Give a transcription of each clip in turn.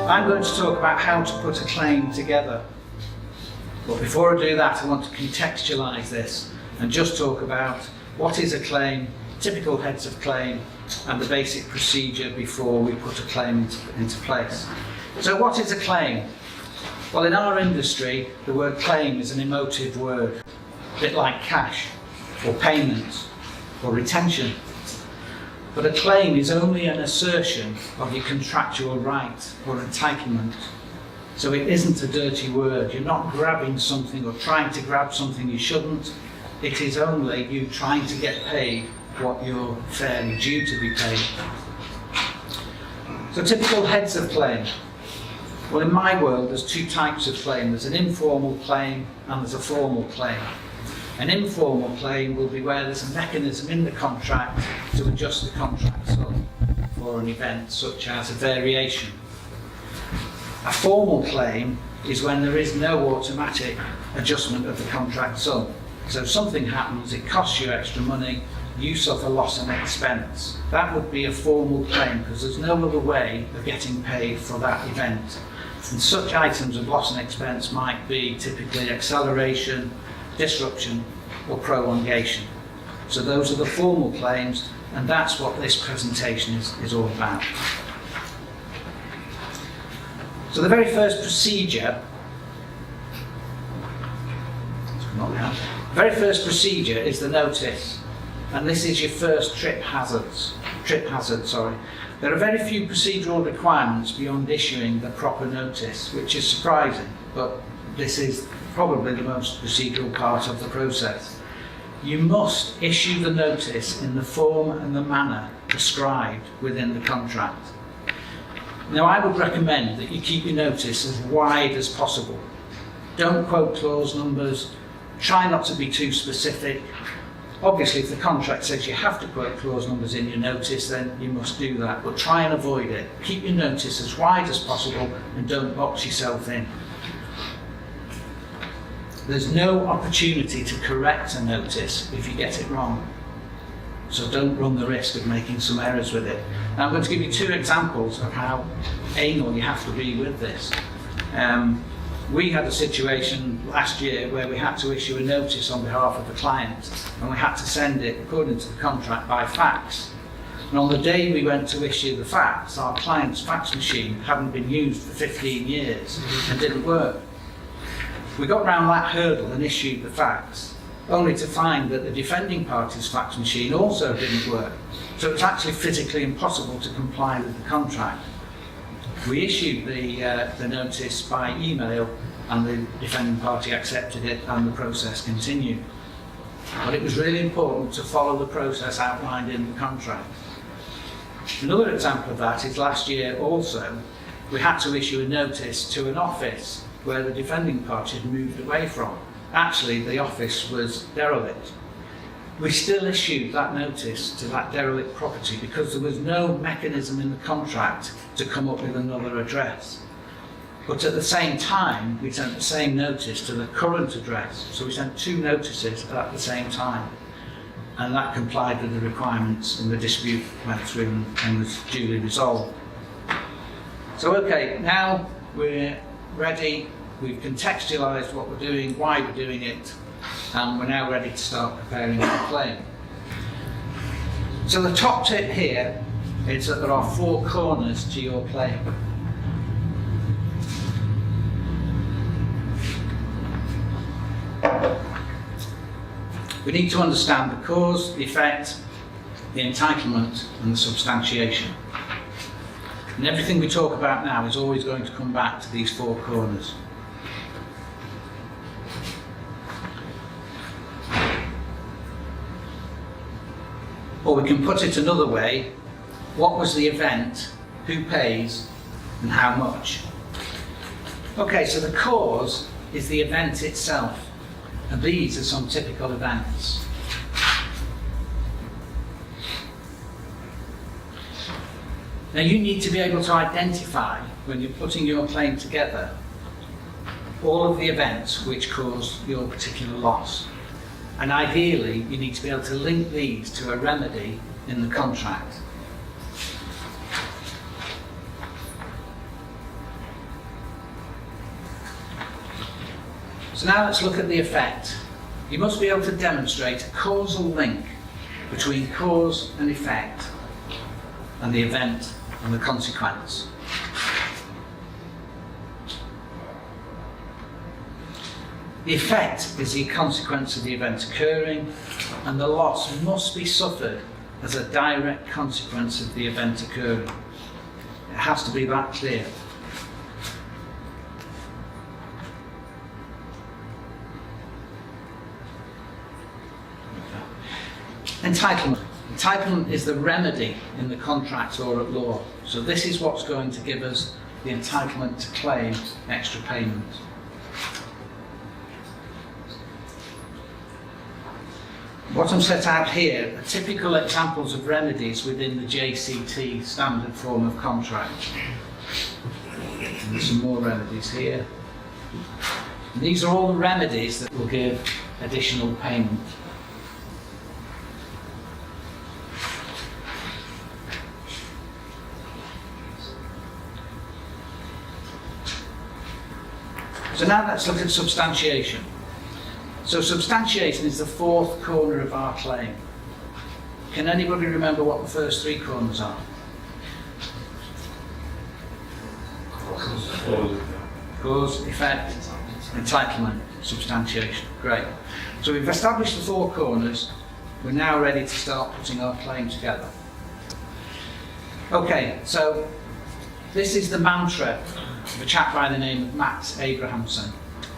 I'm going to talk about how to put a claim together. But before I do that, I want to contextualise this and just talk about what is a claim, typical heads of claim, and the basic procedure before we put a claim into place. So what is a claim? Well, in our industry, the word claim is an emotive word, a bit like cash, or payment, or retention. But a claim is only an assertion of your contractual right or entitlement. So it isn't a dirty word. You're not grabbing something or trying to grab something you shouldn't. It is only you trying to get paid what you're fairly due to be paid. So typical heads of claim. Well, in my world, there's two types of claim. There's an informal claim and there's a formal claim. An informal claim will be where there's a mechanism in the contract to adjust the contract sum for an event such as a variation. A formal claim is when there is no automatic adjustment of the contract sum. So if something happens, it costs you extra money, you suffer loss and expense. That would be a formal claim because there's no other way of getting paid for that event. And such items of loss and expense might be typically acceleration, disruption, or prolongation. So those are the formal claims, and that's what this presentation is all about. So the very first procedure, is the notice, and this is your first trip hazard. There are very few procedural requirements beyond issuing the proper notice, which is surprising, but this is probably the most procedural part of the process. You must issue the notice in the form and the manner prescribed within the contract. Now, I would recommend that you keep your notice as wide as possible. Don't quote clause numbers, try not to be too specific. Obviously, if the contract says you have to quote clause numbers in your notice, then you must do that, but try and avoid it. Keep your notice as wide as possible and don't box yourself in. There's no opportunity to correct a notice if you get it wrong. So don't run the risk of making some errors with it. Now I'm going to give you two examples of how anal you have to be with this. We had a situation last year where we had to issue a notice on behalf of the client, and we had to send it, according to the contract, by fax. And on the day we went to issue the fax, our client's fax machine hadn't been used for 15 years and didn't work. We got round that hurdle and issued the fax, only to find that the defending party's fax machine also didn't work. So it's actually physically impossible to comply with the contract. We issued the notice by email, and the defending party accepted it, and the process continued. But it was really important to follow the process outlined in the contract. Another example of that is last year also, we had to issue a notice to an office where the defending party had moved away from. Actually, the office was derelict. We still issued that notice to that derelict property because there was no mechanism in the contract to come up with another address. But at the same time, we sent the same notice to the current address. So we sent two notices at the same time. And that complied with the requirements, and the dispute went through and was duly resolved. So okay, now we're ready. We've contextualised what we're doing, why we're doing it, and we're now ready to start preparing our claim. So the top tip here is that there are four corners to your claim. We need to understand the cause, the effect, the entitlement, and the substantiation. And everything we talk about now is always going to come back to these four corners. Or we can put it another way: what was the event, who pays, and how much? Okay, so the cause is the event itself, and these are some typical events. Now you need to be able to identify, when you're putting your claim together, all of the events which caused your particular loss. And ideally, you need to be able to link these to a remedy in the contract. So now let's look at the effect. You must be able to demonstrate a causal link between cause and effect, and the event and the consequence. The effect is the consequence of the event occurring, and the loss must be suffered as a direct consequence of the event occurring. It has to be that clear. Entitlement. Entitlement is the remedy in the contract or at law. So this is what's going to give us the entitlement to claim extra payment. What I'm set out here are typical examples of remedies within the JCT standard form of contract. And there's some more remedies here. And these are all the remedies that will give additional payment. So now let's look at substantiation. So substantiation is the fourth corner of our claim. Can anybody remember what the first three corners are? Cause, effect, entitlement, substantiation. Great. So we've established the four corners. We're now ready to start putting our claim together. Okay, so this is the mantra of a chap by the name of Max Abrahamson.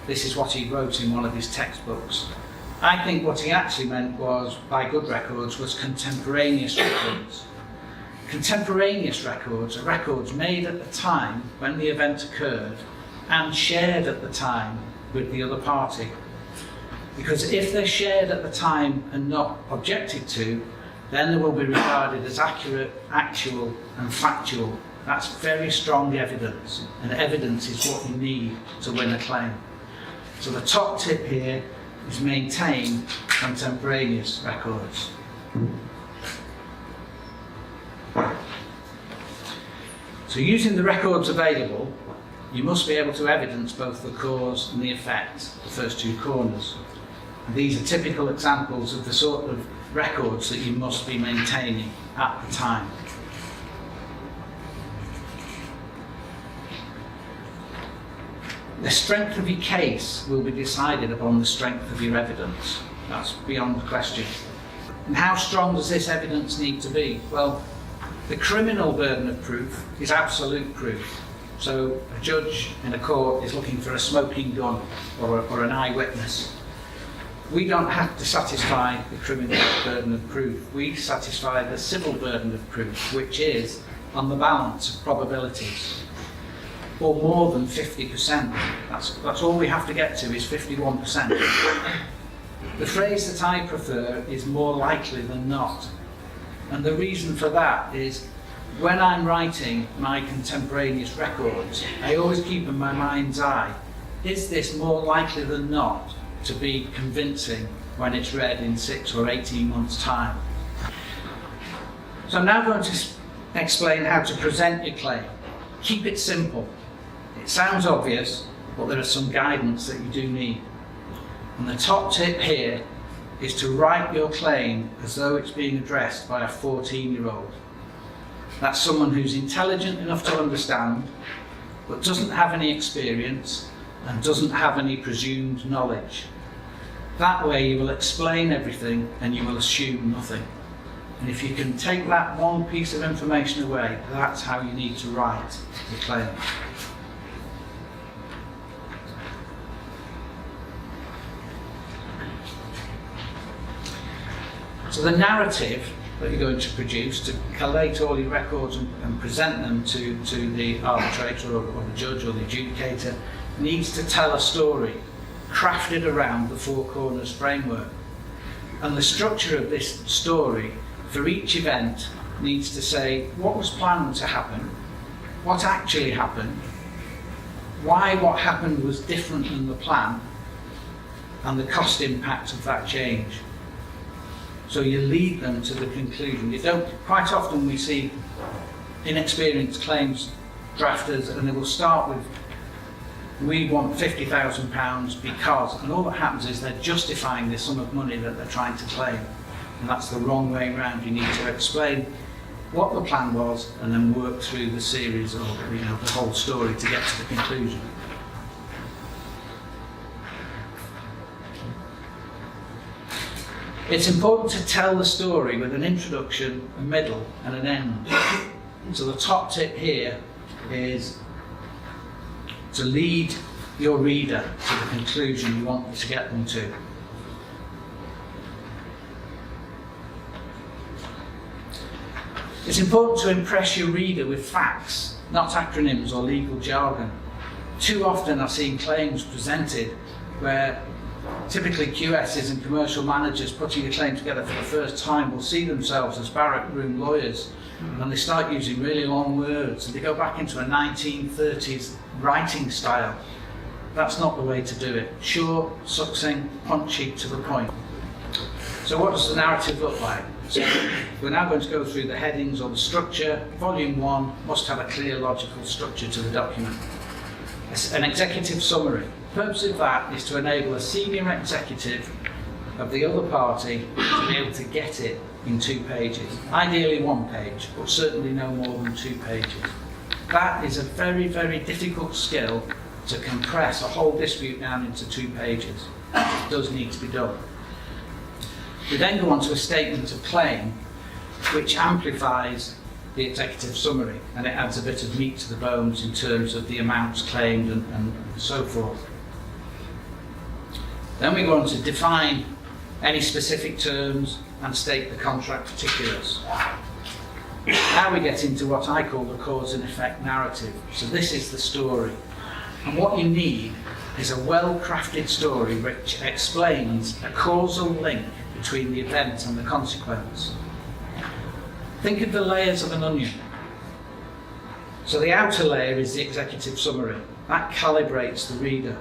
This is what he wrote in one of his textbooks. I think what he actually meant was, by good records, was contemporaneous records. Contemporaneous records are records made at the time when the event occurred and shared at the time with the other party. Because if they're shared at the time and not objected to, then they will be regarded as accurate, actual and factual. That's very strong evidence, and evidence is what you need to win a claim. So the top tip here is maintain contemporaneous records. So using the records available, you must be able to evidence both the cause and the effect, the first two corners. And these are typical examples of the sort of records that you must be maintaining at the time. The strength of your case will be decided upon the strength of your evidence. That's beyond the question. And how strong does this evidence need to be? Well, the criminal burden of proof is absolute proof. So a judge in a court is looking for a smoking gun or an eyewitness. We don't have to satisfy the criminal burden of proof. We satisfy the civil burden of proof, which is on the balance of probabilities. Or more than 50%. That's all we have to get to is 51%. The phrase that I prefer is more likely than not. And the reason for that is when I'm writing my contemporaneous records, I always keep in my mind's eye, is this more likely than not to be convincing when it's read in 6 or 18 months' time? So I'm now going to explain how to present your claim. Keep it simple. It sounds obvious, but there is some guidance that you do need. And the top tip here is to write your claim as though it's being addressed by a 14-year-old. That's someone who's intelligent enough to understand, but doesn't have any experience and doesn't have any presumed knowledge. That way you will explain everything and you will assume nothing. And if you can take that one piece of information away, that's how you need to write the claim. So the narrative that you're going to produce, to collate all your records and present them to the arbitrator or the judge or the adjudicator, needs to tell a story crafted around the four corners framework. And the structure of this story for each event needs to say what was planned to happen, what actually happened, why what happened was different than the plan, and the cost impact of that change. So you lead them to the conclusion. You don't, quite often we see inexperienced claims drafters and they will start with we want £50,000 because, and all that happens is they're justifying the sum of money that they're trying to claim. And that's the wrong way around. You need to explain what the plan was and then work through the series or the whole story to get to the conclusion. It's important to tell the story with an introduction, a middle and an end. So the top tip here is to lead your reader to the conclusion you want to get them to. It's important to impress your reader with facts, not acronyms or legal jargon. Too often I've seen claims presented where typically QSs and commercial managers putting a claim together for the first time will see themselves as barrack room lawyers, and they start using really long words and they go back into a 1930s writing style. That's not the way to do it. Short, succinct, punchy, to the point. So what does the narrative look like? So we're now going to go through the headings or the structure. Volume 1 must have a clear logical structure to the document. An executive summary. The purpose of that is to enable a senior executive of the other party to be able to get it in 2 pages. Ideally 1 page, but certainly no more than 2 pages. That is a very, very difficult skill to compress a whole dispute down into 2 pages. It does need to be done. We then go on to a statement of claim, which amplifies the executive summary, and it adds a bit of meat to the bones in terms of the amounts claimed and so forth. Then we go on to define any specific terms and state the contract particulars. Now we get into what I call the cause and effect narrative. So this is the story. And what you need is a well-crafted story which explains a causal link between the event and the consequence. Think of the layers of an onion. So the outer layer is the executive summary. That calibrates the reader.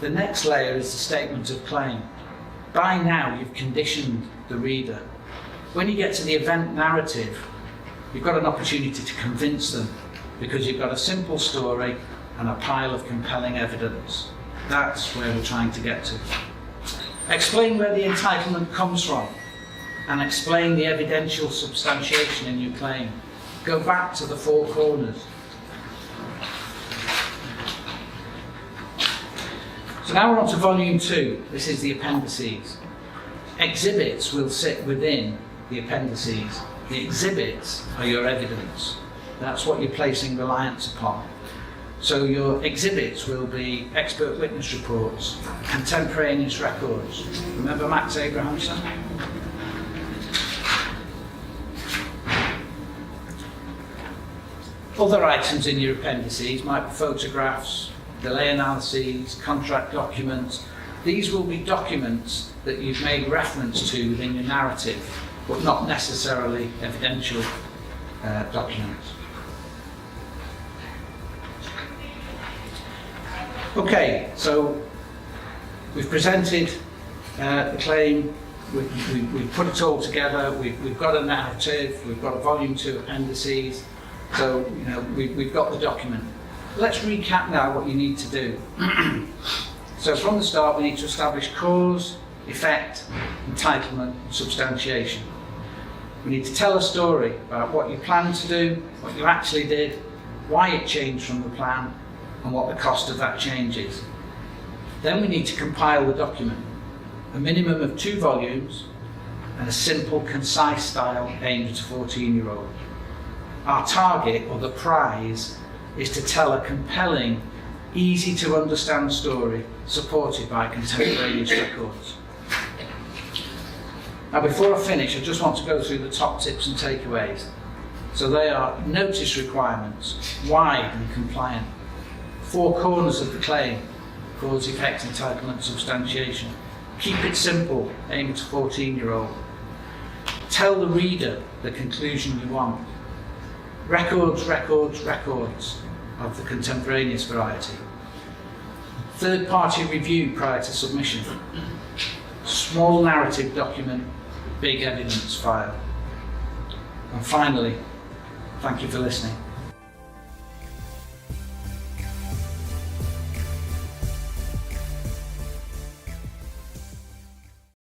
The next layer is the statement of claim. By now you've conditioned the reader. When you get to the event narrative, you've got an opportunity to convince them because you've got a simple story and a pile of compelling evidence. That's where we're trying to get to. Explain where the entitlement comes from and explain the evidential substantiation in your claim. Go back to the 4 corners. So now we're on to volume 2. This is the appendices. Exhibits will sit within the appendices. The exhibits are your evidence. That's what you're placing reliance upon. So your exhibits will be expert witness reports, contemporaneous records. Remember Max Abrahamson? Other items in your appendices might be photographs, delay analyses, contract documents. These will be documents that you've made reference to within your narrative, but not necessarily evidential documents. Okay, so we've presented the claim, we've put it all together, we've got a narrative, we've got a volume 2 appendices, so we've got the document. Let's recap now what you need to do. So from the start we need to establish cause, effect, entitlement, and substantiation. We need to tell a story about what you planned to do, what you actually did, why it changed from the plan, and what the cost of that change is. Then we need to compile the document, a minimum of 2 volumes and a simple, concise style aimed at a 14-year-old. Our target, or the prize, is to tell a compelling, easy to understand story supported by contemporaneous records. Now before I finish, I just want to go through the top tips and takeaways. So they are notice requirements, wide and compliant. 4 corners of the claim, cause, effect, entitlement, substantiation. Keep it simple, aim at a 14-year-old. Tell the reader the conclusion you want. Records, records, records of the contemporaneous variety. Third-party review prior to submission. Small narrative document, big evidence file. And finally, thank you for listening.